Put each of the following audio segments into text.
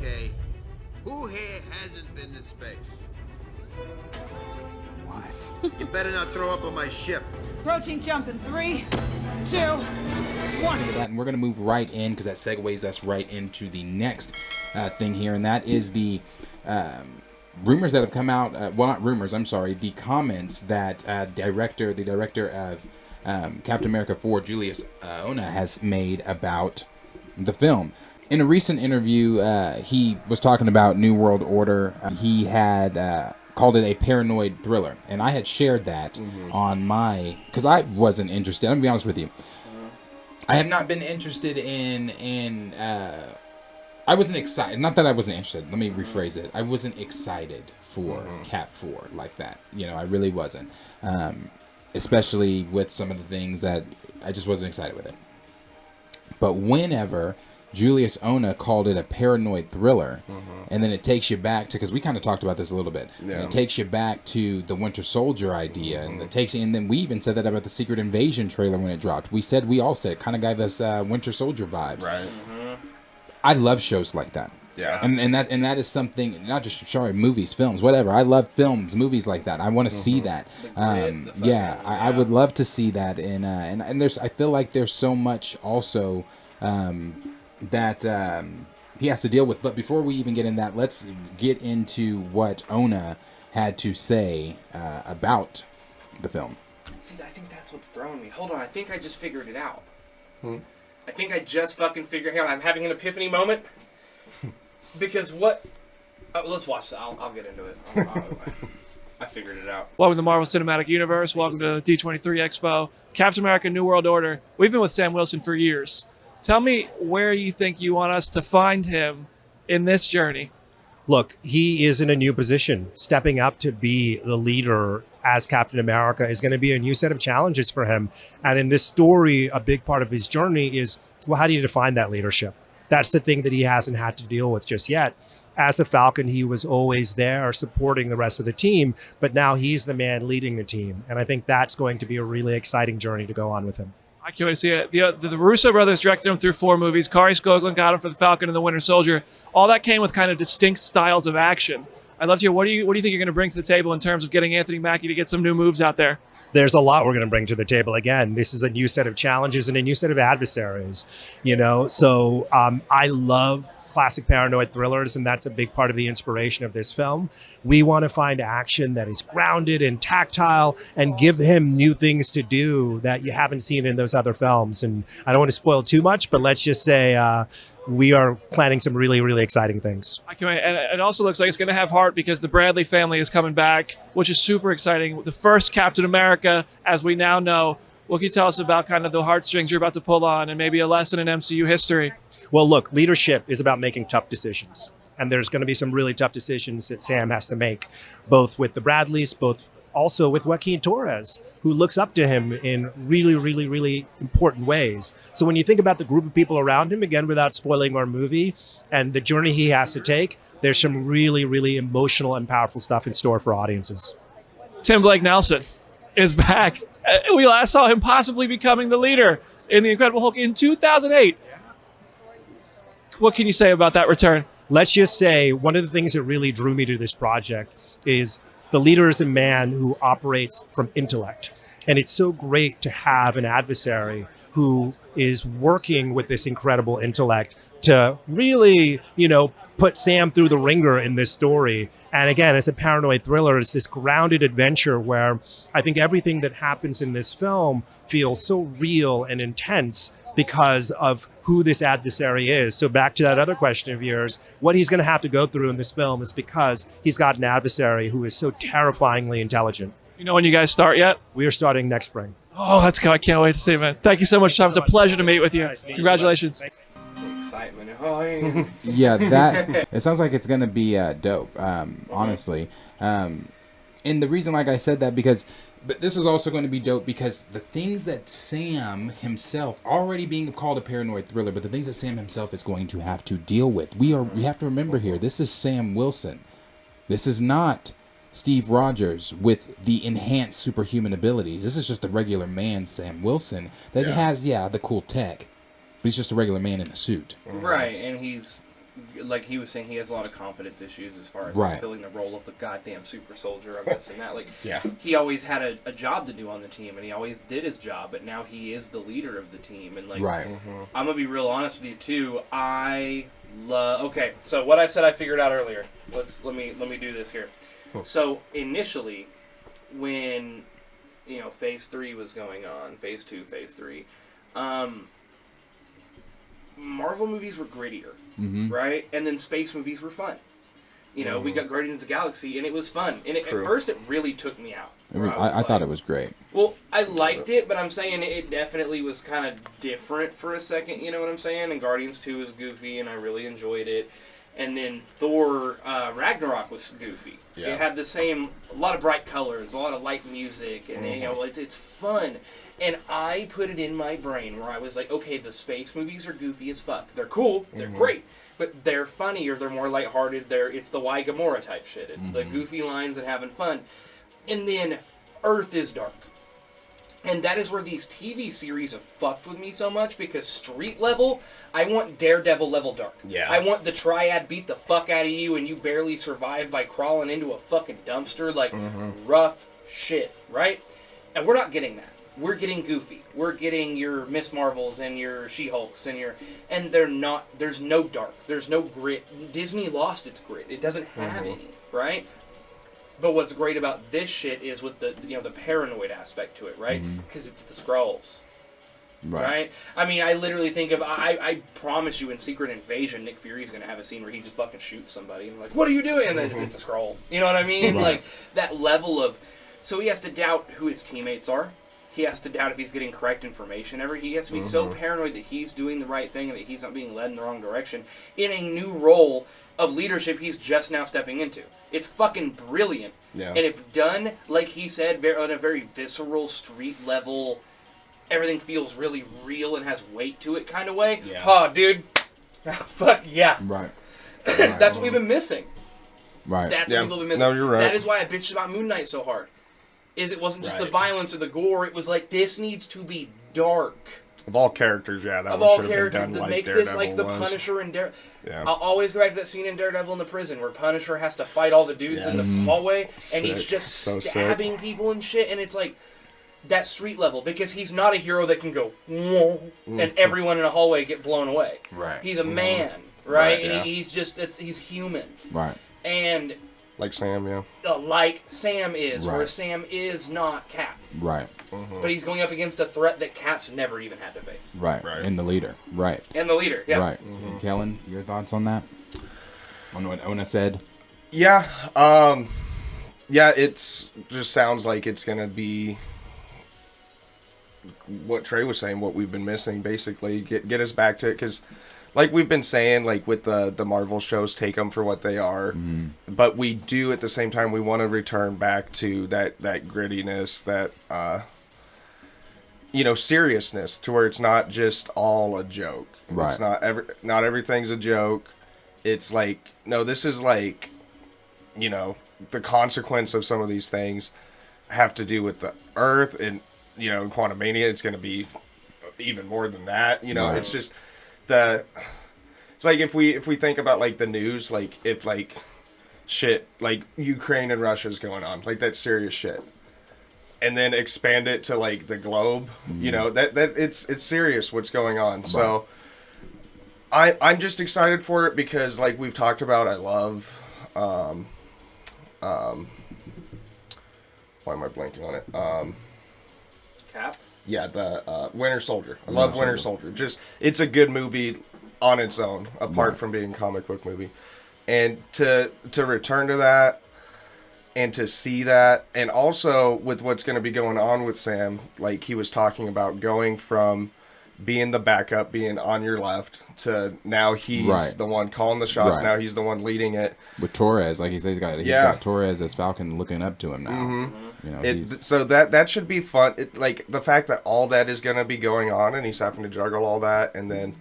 Okay, who here hasn't been to space? Why? You better not throw up on my ship. Approaching jump in 3, 2, 1. And we're going to move right in because that segues us right into the next thing here, and that is the rumors that have come out. Well, not rumors. I'm sorry. The comments that the director of Captain America 4, Julius Onah, has made about the film. In a recent interview, he was talking about New World Order. He had called it a paranoid thriller, and I had shared that on my, because I wasn't interested. I'm gonna be honest with you. I have not been interested in I wasn't excited. Not that I wasn't interested. Let me rephrase it. I wasn't excited for Cap 4 like that. You know, I really wasn't. Especially with some of the things that I just wasn't excited with it. But whenever Julius Onah called it a paranoid thriller, and then it takes you back to, because we kind of talked about this a little bit, and it takes you back to the Winter Soldier idea, and then we even said that about the Secret Invasion trailer when it dropped. We all said it kind of gave us Winter Soldier vibes. Right. I love shows like that. Yeah. And that is something, not just movies, films, whatever. I love films, movies like that. I want to see that. I would love to see that. And there's, I feel like there's so much also that he has to deal with. But before we even get in that, let's get into what Onah had to say about the film. See, I think that's what's throwing me. Hold on, I think I just figured it out. I think I just fucking figured it out. I'm having an epiphany moment. Because what... Oh, let's watch that. I'll get into it. I figured it out. Welcome to the Marvel Cinematic Universe. Welcome to the D23 Expo. Captain America New World Order. We've been with Sam Wilson for years. Tell me where you think you want us to find him in this journey. Look, he is in a new position. Stepping up to be the leader as Captain America is going to be a new set of challenges for him. And in this story, a big part of his journey is, well, how do you define that leadership? That's the thing that he hasn't had to deal with just yet. As a Falcon, he was always there supporting the rest of the team, but now he's the man leading the team. And I think that's going to be a really exciting journey to go on with him. I can't wait to see it. The Russo brothers directed him through 4 movies. Kari Skogland got him for the Falcon and the Winter Soldier. All that came with kind of distinct styles of action. I'd love to hear, what do you think you're going to bring to the table in terms of getting Anthony Mackie to get some new moves out there? There's a lot we're going to bring to the table. Again, this is a new set of challenges and a new set of adversaries, you know? So I love classic paranoid thrillers, and that's a big part of the inspiration of this film. We want to find action that is grounded and tactile and give him new things to do that you haven't seen in those other films. And I don't want to spoil too much, but let's just say we are planning some really, really exciting things. I can't wait. And it also looks like it's going to have heart because the Bradley family is coming back, which is super exciting. The first Captain America, as we now know. What can you tell us about kind of the heartstrings you're about to pull on and maybe a lesson in MCU history? Well, look, leadership is about making tough decisions. And there's going to be some really tough decisions that Sam has to make, both with the Bradleys, both also with Joaquin Torres, who looks up to him in really, really, really important ways. So when you think about the group of people around him, again, without spoiling our movie, and the journey he has to take, there's some really, really emotional and powerful stuff in store for audiences. Tim Blake Nelson is back. We last saw him possibly becoming the leader in The Incredible Hulk in 2008. What can you say about that return? Let's just say one of the things that really drew me to this project is the leader is a man who operates from intellect. And it's so great to have an adversary who is working with this incredible intellect to really, put Sam through the ringer in this story. And again, it's a paranoid thriller. It's this grounded adventure where I think everything that happens in this film feels so real and intense because of who this adversary is. So back to that other question of yours, what he's going to have to go through in this film is because he's got an adversary who is so terrifyingly intelligent. You know when you guys start yet? We are starting next spring. Oh, let's go. I can't wait to see it, man. Thank you so much, Tom. It's a pleasure to meet with you. Nice to meet you. Congratulations. Excitement. Oh, Yeah, that it sounds like it's gonna be dope. Honestly, and the reason, like I said that, but this is also going to be dope because the things that Sam himself, already being called a paranoid thriller, but the things that Sam himself is going to have to deal with. We have to remember here, this is Sam Wilson. This is not Steve Rogers with the enhanced superhuman abilities. This is just a regular man, Sam Wilson, that has the cool tech. But he's just a regular man in a suit. right, and he's like he was saying, he has a lot of confidence issues as far as Right. filling the role of the goddamn super soldier of this and that. Like, Yeah. he always had a job to do on the team, and he always did his job, but now he is the leader of the team. And like, Right. I'm gonna be real honest with you too. I love. Okay, so what I said I figured out earlier. Let me do this here. So initially, when Phase 3 was going on, Phase 2, Phase 3. Marvel movies were grittier, right? And then space movies were fun. We got Guardians of the Galaxy, and it was fun. And at first, it really took me out. I thought it was great. Well, I liked it, but I'm saying it definitely was kind of different for a second, you know what I'm saying? And Guardians 2 was goofy, and I really enjoyed it. And then Thor Ragnarok was goofy. Yeah. It had a lot of bright colors, a lot of light music, and it's fun. And I put it in my brain where I was like, okay, the space movies are goofy as fuck. They're cool, they're great, but they're funny, or they're more lighthearted. It's the Why Gamora type shit. It's the goofy lines and having fun. And then Earth is dark. And that is where these TV series have fucked with me so much, because street level, I want Daredevil level dark. Yeah. I want the Triad beat the fuck out of you and you barely survive by crawling into a fucking dumpster, like rough shit, right? And we're not getting that. We're getting goofy. We're getting your Miss Marvels and your She-Hulks and they're not, there's no dark. There's no grit. Disney lost its grit. It doesn't have any, right? But what's great about this shit is with the the paranoid aspect to it, right? Because it's the Skrulls, right? I mean, I literally think of I promise you, in Secret Invasion, Nick Fury's gonna have a scene where he just fucking shoots somebody and like, what are you doing? And then it's a Skrull. You know what I mean? Like that level of, so he has to doubt who his teammates are. He has to doubt if he's getting correct information ever. He has to be so paranoid that he's doing the right thing and that he's not being led in the wrong direction in a new role of leadership he's just now stepping into. It's fucking brilliant. Yeah. And if done, like he said, on a very visceral, street level, everything feels really real and has weight to it kind of way. Yeah. Oh, dude. Fuck yeah. Right. That's what we've been missing. Right. That's Yeah. what we've been missing. No, you're right. That is why I bitched about Moon Knight so hard. It wasn't just the violence or the gore. It was like, this needs to be dark. Of all characters, yeah, that Of one all should have been characters, done to like make Daredevil this like the was. Punisher and Daredevil. Yeah. I'll always go back to that scene in Daredevil in the prison where Punisher has to fight all the dudes in the hallway, and he's Sick. just So sick. stabbing people and shit, and it's like that street level, because he's not a hero that can go "Whoa," and everyone in a hallway get blown away. Right. He's a man, right? And yeah. he's just he's human, Right. and Like Sam, yeah. like Sam is, where Right. Sam is not Cap, Right. but he's going up against a threat that Cap's never even had to face, Right. Right. And the leader. Right. and the leader, yeah. Right. Kellen, your thoughts on that? On what Onah said? Yeah, yeah, it's just sounds like it's gonna be what Trey was saying, what we've been missing, basically. Get us back to it, because like we've been saying, like with the Marvel shows, take them for what they are, but we do at the same time, we want to return back to that grittiness, that seriousness, to where it's not just all a joke. Right. It's not everything's a joke. It's like, no, this is like, the consequence of some of these things have to do with the Earth, and in Quantumania it's going to be even more than that. Right. It's just it's like if we think about like the news, like if like shit like Ukraine and Russia's going on, like that serious shit, and then expand it to like the globe, that it's serious what's going on. Right. So I'm just excited for it, because like we've talked about, I love why am I blanking on it? Cap. Yeah, the Winter Soldier. I love Winter Soldier. Just, it's a good movie on its own, apart from being a comic book movie. And to return to that, and to see that, and also with what's going to be going on with Sam, like he was talking about going from being the backup, being on your left, to now he's the one calling the shots. Right. Now he's the one leading it. With Torres, like he says, he's got Torres as Falcon looking up to him now. So that should be fun. Like the fact that all that is going to be going on, and he's having to juggle all that, and then,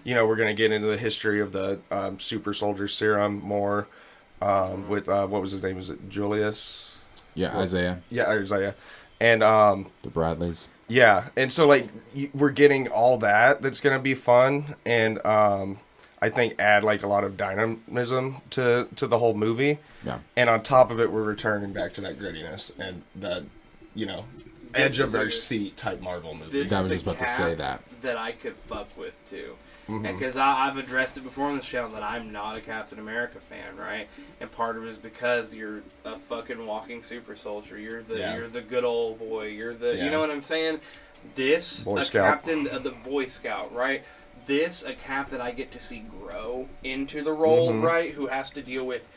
we're going to get into the history of the super soldier serum more with what was his name? Is it Julius? Yeah, Isaiah. Yeah, Isaiah, and the Bradleys. Yeah, and so like we're getting all that. That's going to be fun, and I I think add like a lot of dynamism to the whole movie. Yeah. And on top of it, we're returning back to that grittiness and that, you know, edge of our seat type Marvel movie. This I is was a just about to cap say that. that I could fuck with too. Because I've addressed it before on this channel that I'm not a Captain America fan, right? And part of it is because you're a fucking walking super soldier. You're the good old boy. You're the you know what I'm saying? This Boy a Scout. captain of the Boy Scout, right? This a cap that I get to see grow into the role, right? Who has to deal with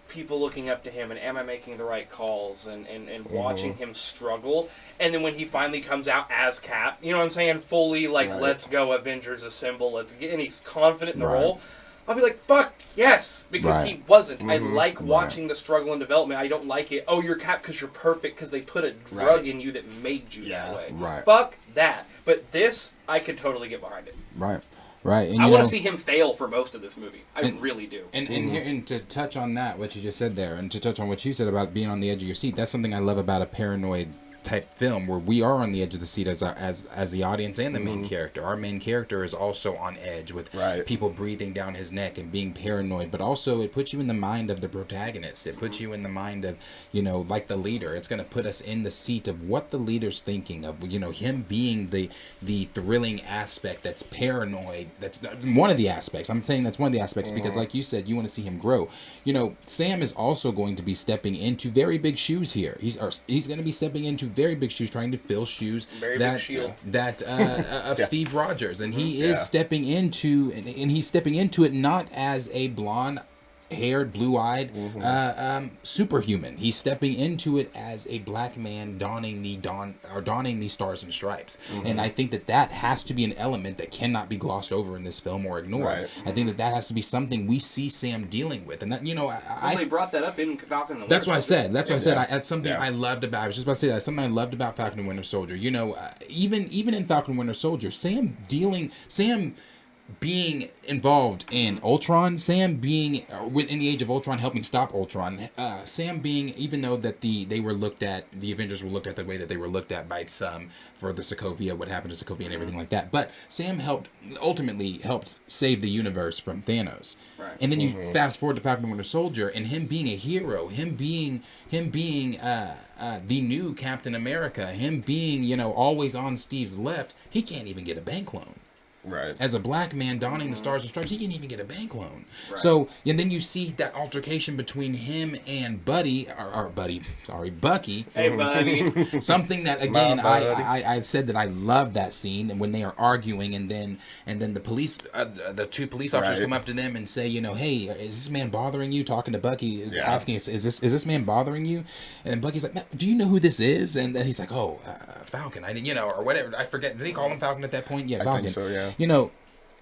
people looking up to him and am I making the right calls and watching him struggle. And then when he finally comes out as Cap, you know what I'm saying? Fully like, let's go, Avengers assemble, let's get, and he's confident in the role. I'll be like, fuck, yes, because he wasn't. I like watching the struggle and development. I don't like it, oh, you're Cap because you're perfect because they put a drug in you that made you that way. Fuck that. But this, I could totally get behind it. Right. And, I want to see him fail for most of this movie. I really do. And to touch on that, what you just said there, and to touch on what you said about being on the edge of your seat, that's something I love about a paranoid type film where we are on the edge of the seat as the audience and the main character. Our main character is also on edge with people breathing down his neck and being paranoid, but also it puts you in the mind of the protagonist. It puts you in the mind of, you know, like the leader. It's going to put us in the seat of what the leader's thinking of, you know, him being the thrilling aspect that's paranoid. That's one of the aspects. I'm saying that's one of the aspects because like you said, you want to see him grow. You know, Sam is also going to be stepping into very big shoes here. He's going to be stepping into very big shoes, trying to fill shoes of Steve Rogers, and he is stepping into, and he's stepping into it not as a blonde-haired, blue-eyed superhuman. He's stepping into it as a black man donning the stars and stripes, and I think that has to be an element that cannot be glossed over in this film or ignored. I think that has to be something we see Sam dealing with, and that, you know, they brought that up in Falcon and the Winter That's what I said. That's what I said. Yeah. That's something I loved about. I was just about to say that. Something I loved about Falcon and Winter Soldier. You know, even in Falcon and Winter Soldier, Sam being involved in Ultron, Sam being within the Age of Ultron, helping stop Ultron, Sam being, even though that the Avengers were looked at the way that they were looked at by some for the Sokovia, what happened to Sokovia and everything like that, but Sam ultimately helped save the universe from Thanos. And then you fast forward to Falcon and Winter Soldier, and him being a hero, him being the new Captain America, him being, you know, always on Steve's left, he can't even get a bank loan. As a black man donning the stars and stripes, he can't even get a bank loan. So, and then you see that altercation between him and Bucky. Hey, buddy. Something that, again, I said that I love that scene, and when they are arguing, and then the police, the two police officers come up to them and say, you know, hey, is this man bothering you? Talking to Bucky, asking, is this man bothering you? And Bucky's like, do you know who this is? And then he's like, oh, Falcon. I didn't, you know, or whatever. I forget. Did they call him Falcon at that point? Yeah, Falcon. I think so, yeah. You know,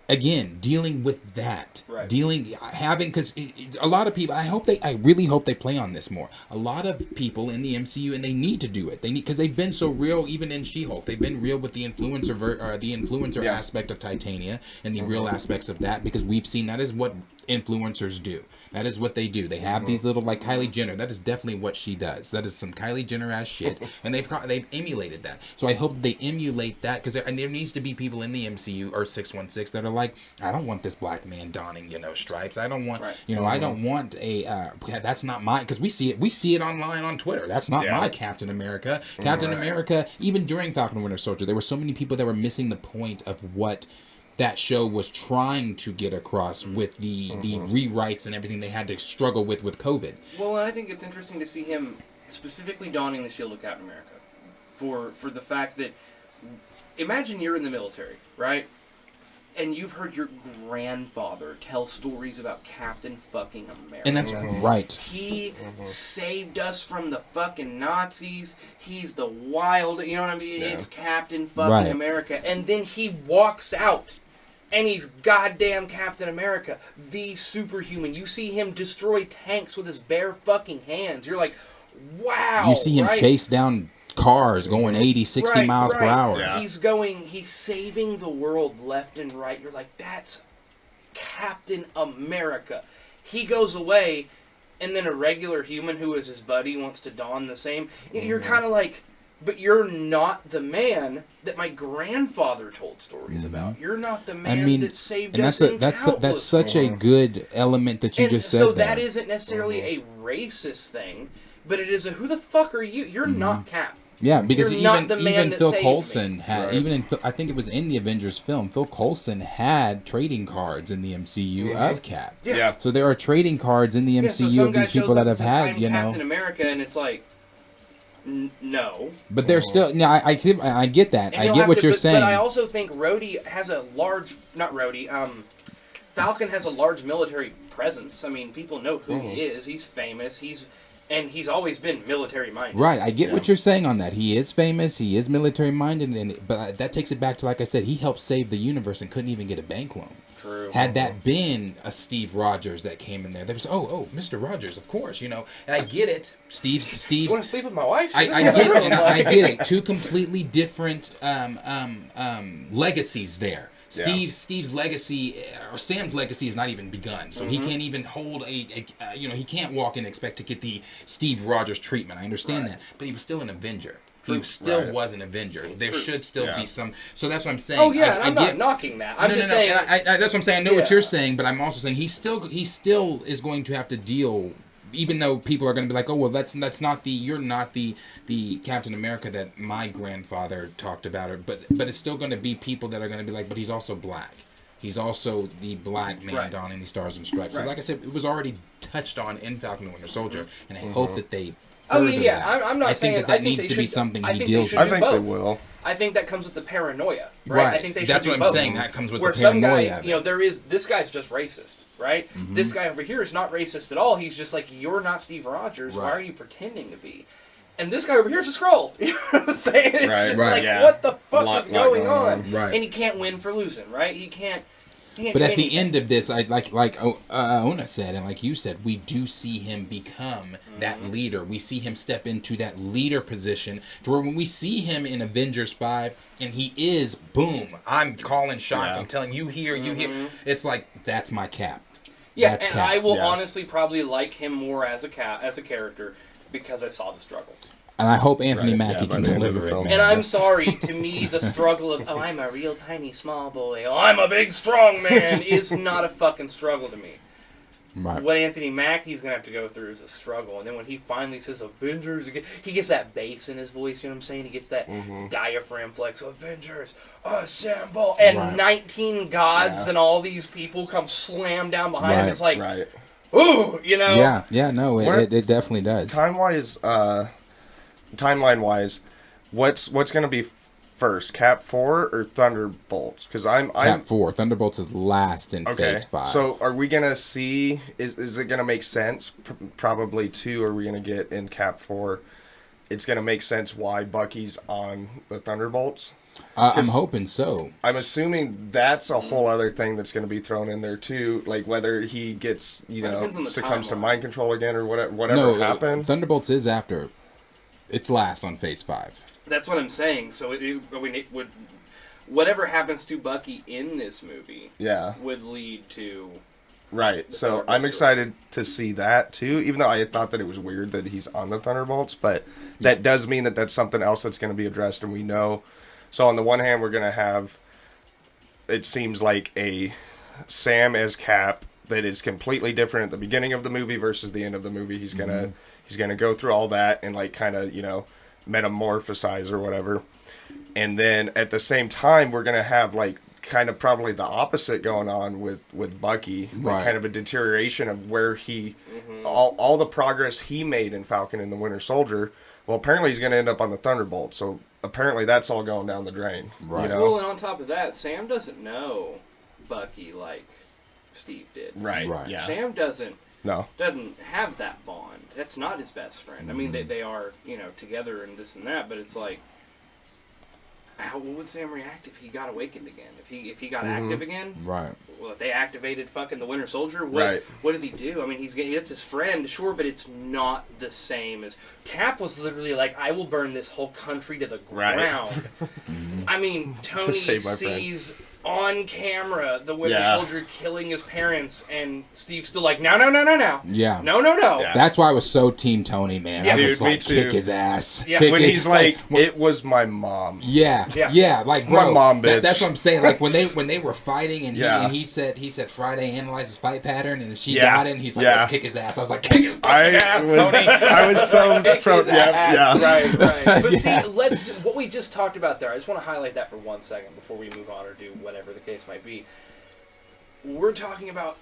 again, dealing with that, because a lot of people, I really hope they play on this more. A lot of people in the MCU, and they need to do it. Because they've been so real, even in She-Hulk. They've been real with the influencer aspect of Titania and the real aspects of that, because we've seen that is what influencers do. That is what they do. They have these little, like Kylie Jenner. That is definitely what she does. That is some Kylie Jenner ass shit, and they've emulated that. So I hope that they emulate that, because there needs to be people in the MCU or 616 that are like, I don't want this black man donning, you know, stripes. I don't want, you know, I don't want a. That's not my, because we see it online on Twitter. That's not my Captain America. Captain America. Even during Falcon and Winter Soldier, there were so many people that were missing the point of what that show was trying to get across with the rewrites and everything they had to struggle with COVID. Well, I think it's interesting to see him specifically donning the shield of Captain America for the fact that, imagine you're in the military, right? And you've heard your grandfather tell stories about Captain fucking America. And that's right. He saved us from the fucking Nazis. He's the wild, you know what I mean? It's Captain fucking America. And then he walks out, and he's goddamn Captain America, the superhuman. You see him destroy tanks with his bare fucking hands. You're like, wow. You see him chase down cars going 80, 60 miles per hour. Yeah. He's saving the world left and right. You're like, that's Captain America. He goes away, and then a regular human who is his buddy wants to don the same. You're kind of like, but you're not the man that my grandfather told stories about. You're not the man that saved us in countless that's such a wars." good element that you just said. So there. that isn't necessarily a racist thing, but it is a who the fuck are you? You're not Cap. Yeah, because You're not the man even that Phil saved Coulson me. had I think it was in the Avengers film. Phil Coulson had trading cards in the MCU of Cap. Yeah. So there are trading cards in the Yeah, MCU so some of guy these people shows that up have and says, had, "I'm you know. Captain America," and it's like, no. But they're still. No, I get that. And I you'll get have what to- you're but saying. I also think Rhodey has a large, not Rhodey, Falcon has a large military presence. I mean, people know who he is. He's famous. And he's always been military minded. Right, I get what you're saying on that. He is famous, he is military minded, but that takes it back to, like I said, he helped save the universe and couldn't even get a bank loan. True. Had that been a Steve Rogers that came in there, there was Mr. Rogers, of course, you know, and I get it. Steve's. You want to sleep with my wife? I get it, and I get it. Two completely different legacies there. Steve's legacy, or Sam's legacy, is not even begun, so he can't even hold he can't walk and expect to get the Steve Rogers treatment. I understand that, but he was still an Avenger. He still was an Avenger. There should still be some. So that's what I'm saying. Oh yeah, I'm not knocking that. I'm just saying. And that's what I'm saying. I know what you're saying, but I'm also saying he still is going to have to deal. Even though people are going to be like, oh well, you're not the Captain America that my grandfather talked about, but it's still going to be people that are going to be like, but he's also black. He's also the black man donning the stars and stripes. So like I said, it was already touched on in Falcon and Winter Soldier, and I hope that they. Oh yeah, I'm not saying that needs to be something he deals with. I think they will. I think that comes with the paranoia, right? I think they should That's do what I'm both. saying. That comes with Where the paranoia. some guy, this guy's just racist, right? This guy over here is not racist at all. He's just like, you're not Steve Rogers. Why are you pretending to be? And this guy over here is a Skrull. You know what I'm saying? It's just like, what the fuck is going on? Right. And he can't win for losing, right? He can't. But at the end of this, like Onah said, and like you said, we do see him become that leader. We see him step into that leader position, to where when we see him in Avengers 5, and he is, boom, I'm calling shots, I'm telling you here, you here. It's like, that's my Cap. Yeah, that's and Cap. I will honestly probably like him more as a character because I saw the struggle. And I hope Anthony Mackie can deliver it. And I'm sorry, to me, the struggle of, I'm a real tiny small boy, I'm a big strong man, is not a fucking struggle to me. Right. What Anthony Mackie's going to have to go through is a struggle. And then when he finally says Avengers, he gets that bass in his voice, you know what I'm saying? He gets that diaphragm flex, Avengers, assemble! And 19 gods and all these people come slam down behind him. It's like, ooh, you know? Yeah, no, it definitely does. Timeline-wise, what's going to be first, Cap 4 or Thunderbolts? Because Cap 4. Thunderbolts is last in Phase 5. So are we going to see, is it going to make sense? Probably 2 are we going to get in Cap 4. It's going to make sense why Bucky's on the Thunderbolts? I'm hoping so. I'm assuming that's a whole other thing that's going to be thrown in there too, like whether he gets, succumbs to mind control again or whatever happened. Thunderbolts is after. It's last on Phase 5. That's what I'm saying. So whatever happens to Bucky in this movie would lead to... Right. So I'm excited to see that too, even though I had thought that it was weird that he's on the Thunderbolts, but that does mean that that's something else that's going to be addressed, and we know. So on the one hand, we're going to have, it seems like, a Sam as Cap that is completely different at the beginning of the movie versus the end of the movie. He's gonna go through all that and like kind of metamorphosize or whatever, and then at the same time we're gonna have like kind of probably the opposite going on with Bucky, like kind of a deterioration of where he all the progress he made in Falcon and the Winter Soldier. Well, apparently he's gonna end up on the Thunderbolt, so apparently that's all going down the drain. Right. Well, and on top of that, Sam doesn't know Bucky like Steve did. Right. Yeah. Sam doesn't have that bond. That's not his best friend. I mean, they are, together and this and that, but it's like, what would Sam react if he got awakened again? If he got active again? Right. Well, if they activated fucking the Winter Soldier, what does he do? I mean, it's his friend, sure, but it's not the same as... Cap was literally like, I will burn this whole country to the ground. I mean, Tony sees on camera, the Winter Yeah. Soldier killing his parents, and Steve's still like, no. Yeah. No. Yeah. That's why I was so Team Tony, man. Yeah. I was Dude, me like, too. kick his ass. Yeah. Kick When it- he's like, when- it was my mom. yeah, Yeah. like It's my bro, mom, bitch. that's what I'm saying. Like when they were fighting, and Yeah. he said Friday analyzed his fight pattern, and she Yeah. got it, and he's like, Yeah. let's kick his ass. I was like, kick his fucking ass, I was so pro. his Yeah, ass. yeah. Right. But Yeah. see, what we just talked about there, I just want to highlight that for 1 second before we move on or do whatever the case might be. We're talking about,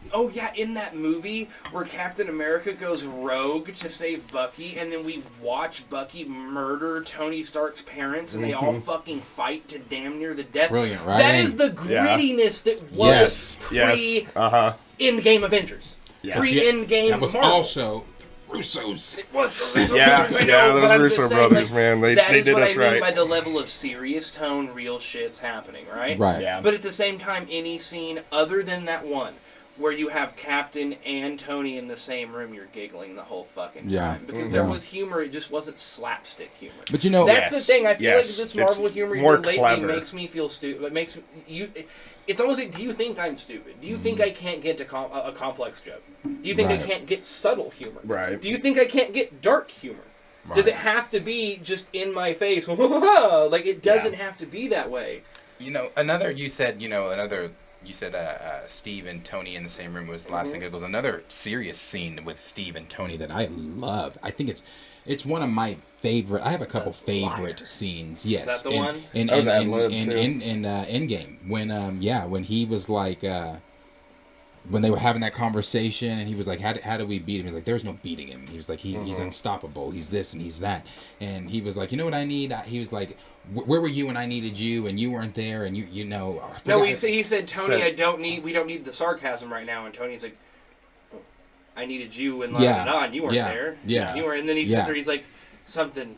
in that movie where Captain America goes rogue to save Bucky, and then we watch Bucky murder Tony Stark's parents, and they all fucking fight to damn near the death. Brilliant, right? That is the grittiness that was Yes. Uh-huh. pre-Endgame Avengers. Yeah. Pre-Endgame That was Marvel. also Russo's. It was the Russo Yeah, brothers, I yeah, know, those but I'm Russo just saying, brothers, man, they that is did what us I mean right. by the level of serious tone, real shit's happening, right? Right. Yeah. But at the same time, any scene other than that one, where you have Captain and Tony in the same room, you're giggling the whole fucking Yeah. time. Because there Yeah. was humor, it just wasn't slapstick humor. But you know, That's Yes, the thing. I feel like yes, this it's Marvel humor more lately clever. makes me feel stupid. It makes you. It's almost like, do you think I'm stupid? Do you think I can't get to a complex joke? Do you think I Right. can't get subtle humor? Right. Do you think I can't get dark humor? Does Right. it have to be just in my face? Like, it doesn't have to be that way. You said Steve and Tony in the same room was laughs and giggles. Another serious scene with Steve and Tony that I love. I think it's one of my favorite. I have a couple favorite scenes. Yes, Is that the one? In That was in ad-lib, in too. in Endgame when he was like when they were having that conversation and he was like, how do we beat him? He's like, there's no beating him. He was like, he's unstoppable. He's this and he's that. And he was like, you know what I need? He was like, where were you when I needed you and you weren't there and you know. I No, forgot- he said, Tony, Said- we don't need the sarcasm right now. And Tony's like, I needed you and Yeah. on. You weren't Yeah. there. Yeah. You were, and then he Yeah. sat there. He's like, something,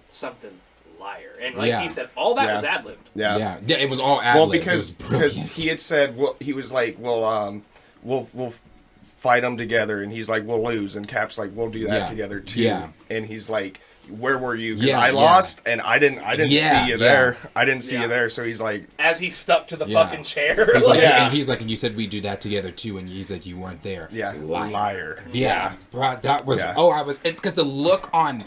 liar. And like Yeah. he said, all that Yeah. was ad libbed. Yeah. Yeah, it was all ad Well, lib. because it was brilliant. he had said, well, he was like, well, we'll fight them together, and he's like, we'll lose, and Cap's like, we'll do that Yeah. together too. Yeah. And he's like, where were you? 'Cause Yeah, I yeah. lost, and I didn't Yeah, see you yeah. there. I didn't see Yeah. you there. So he's like, As he stuck to the Yeah. fucking chair. He's like, Yeah. and he's like, and you said we do that together too, and he's like, you weren't there. yeah, Liar. liar. Yeah, bro, that was. Yeah. Oh, I was because the look on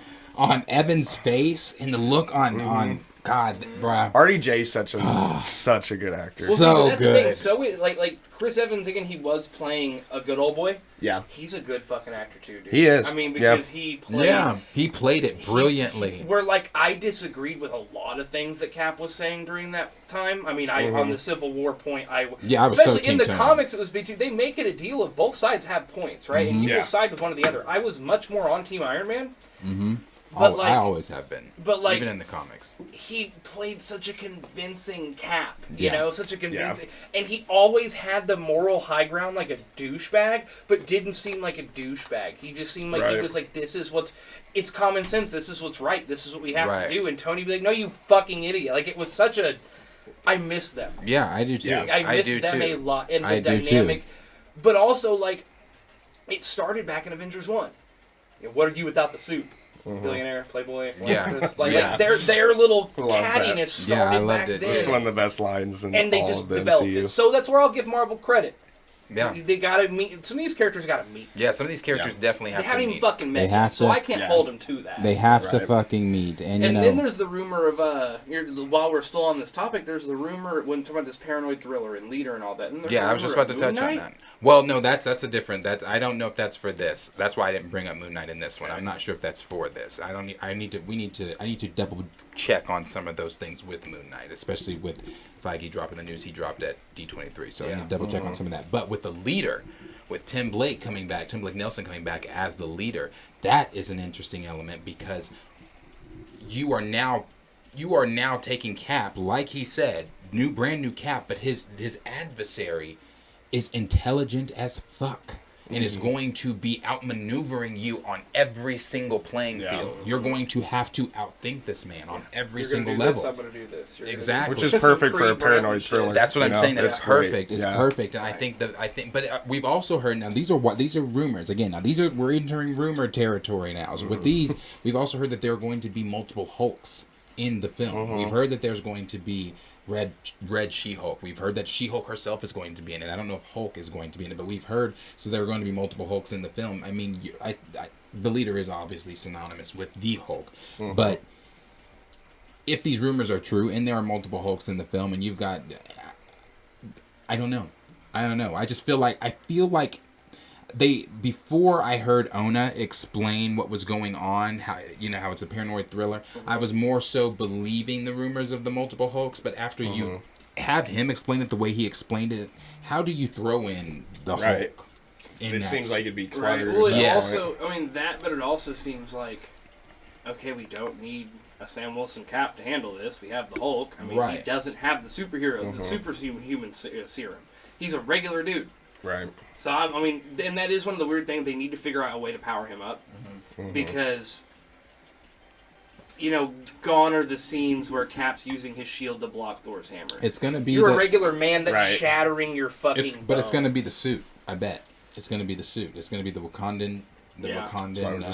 Evan's face and the look on God, bro. RDJ's such a good actor. Well, so that's the thing. good. So like Chris Evans again, he was playing a good old boy. Yeah. He's a good fucking actor too, dude. He is. I mean, Yeah. because he played. Yeah, he played it brilliantly. Where like I disagreed with a lot of things that Cap was saying during that time. I mean, on the Civil War point, Yeah, I was so especially in Team the Tony. comics, it was between they make it a deal of both sides have points, right? And you Yeah. will side with one or the other. I was much more on Team Iron Man. Oh, I always have been. but, like- even in the comics. He played such a convincing Cap, you Yeah. know, such a convincing, and he always had the moral high ground like a douchebag, but didn't seem like a douchebag. He just seemed like he Right. was like, this is what's, it's common sense. This is what's right. This is what we have Right. to do. And Tony be like, no, you fucking idiot. Like it was such a, I miss them. Yeah, I do too. Yeah. I miss do them too. a lot in the I do too. dynamic, but also like, it started back in Avengers 1. You know, what are you without the suit? Billionaire, playboy. Yeah. It's like, Yeah. like their little Love that. cattiness Yeah, I started loved back it, too. then. It's one of the best lines in And they all just of the developed MCU. it. So that's where I'll give Marvel credit. Yeah, They gotta meet. Some of these characters gotta meet. yeah. Some of these characters definitely They have haven't to even meet. fucking met They yet, have so to- I can't Yeah. hold them to that. They have to Right. fucking meet, and you and know. then there's the rumor of while we're still on this topic, there's the rumor when talking about this paranoid thriller and leader and all that. And there's Yeah, the I was just rumor about to of touch Moon on Knight. that. Well, no, that's a different. I don't know if that's for this. That's why I didn't bring up Moon Knight in this one. I'm not sure if that's for this. I need to double check on some of those things with Moon Knight, especially with Feige dropping the news he dropped at D23. So I need to double check on some of that. But with the leader, with Tim Blake Nelson coming back as the leader, that is an interesting element because you are now taking Cap, like he said, brand new Cap, but his adversary is intelligent as fuck and is going to be outmaneuvering you on every single playing field. You're going to have to outthink this man on every You're single gonna do level. This, I'm gonna do this. You're gonna do Exactly. Which is Some perfect for a Creed brand paranoid shit. thriller. That's what I'm saying. That's It's perfect. great. It's Yeah. perfect, and I think, but we've also heard now. These are rumors again. Now we're entering rumor territory now. So with these, we've also heard that there are going to be multiple Hulks in the film. We've heard that there's going to be Red She-Hulk. We've heard that She-Hulk herself is going to be in it. I don't know if Hulk is going to be in it, but we've heard so there are going to be multiple Hulks in the film. I mean, the leader is obviously synonymous with the Hulk, but if these rumors are true and there are multiple Hulks in the film, and you've got, I don't know. I feel like before I heard Onah explain what was going on, how it's a paranoid thriller, I was more so believing the rumors of the multiple Hulks. But after you have him explain it the way he explained it, how do you throw in the Hulk? It seems like it'd be right. cluttered. Well, but it also seems like, okay, we don't need a Sam Wilson Cap to handle this. We have the Hulk. I mean, he doesn't have the superhero, the superhuman serum. He's a regular dude. Right. So, I mean, and that is one of the weird things. They need to figure out a way to power him up. Because, gone are the scenes where Cap's using his shield to block Thor's hammer. It's going to be You're a regular man that's shattering your fucking But it's bones. going to be the suit, I bet. It's going to be the suit. It's going to be the Wakandan... Wakandan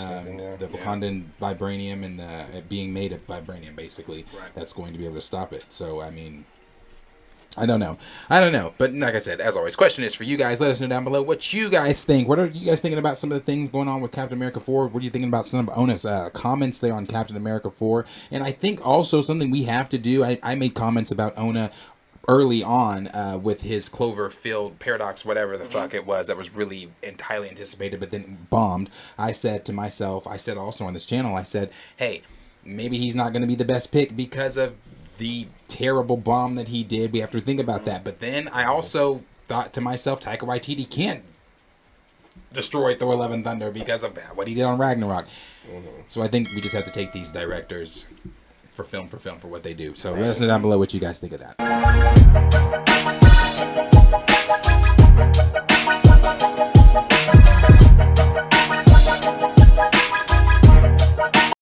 vibranium and the being made of vibranium, basically. Right. That's going to be able to stop it. So, I mean... I don't know. But like I said, as always, question is for you guys. Let us know down below what you guys think. What are you guys thinking about some of the things going on with Captain America 4? What are you thinking about some of Onah's comments there on Captain America 4? And I think also something we have to do, I made comments about Onah early on with his Cloverfield paradox, whatever the fuck it was, that was really highly anticipated but then bombed. I said to myself, I said also on this channel, I said, hey, maybe he's not going to be the best pick because of the terrible bomb that he did. We have to think about that. But then I also thought to myself, Taika Waititi can't destroy Thor: Love and Thunder because of what he did on Ragnarok. So I think we just have to take these directors for what they do. So let us know down below what you guys think of that.